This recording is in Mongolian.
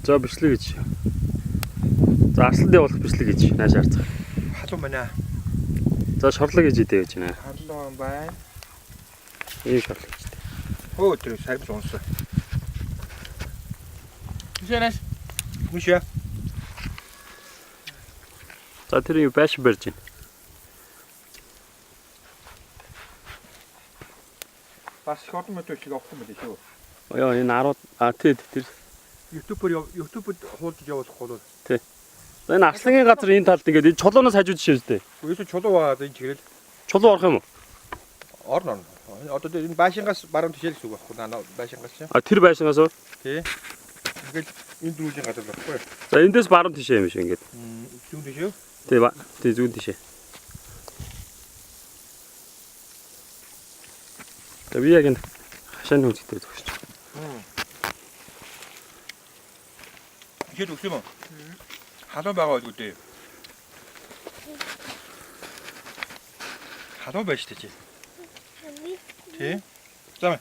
За бичлэг гэж. За арсланд явуулах бичлэг гэж нааш харцгаа. Халуун байна. За шорлог гэж идэ гэж байна. Халуун байна. Ийм шорлог гэж. Оо тэр сайн сонсон. Мишэнэш. Мишэ. За тэр юу байш барьж байна. Бас шорт мөтөч авах юм биш үү? Яа энэ 10 тэр YouTube-д хуулж явуулах бол. Тий. За энэ арслагын газар энэ талд ингээд энэ чулуунаас хажууд жишээ үстэй. Үгүй чулуу байгаа энэ чиглэл. Чулуу орох юм уу? Орно. Одоо энэ байшингаас баруун тишээ гэсэн үг байхгүй наа байшингаас чинь. А тэр байшингаас уу? Тий. Ингээд энэ дөрүүлийн газар байхгүй. За эндээс баруун тишээ юм шиг ингээд. Зүүн тишээ. Тий зүүн тишээ. За би яг энэ хашааны үнцгтэй төгсч. Ихэд өгсөн юм уу? Халуун байгаа үгүй дээ. Халуун байж тээ чи. Тий.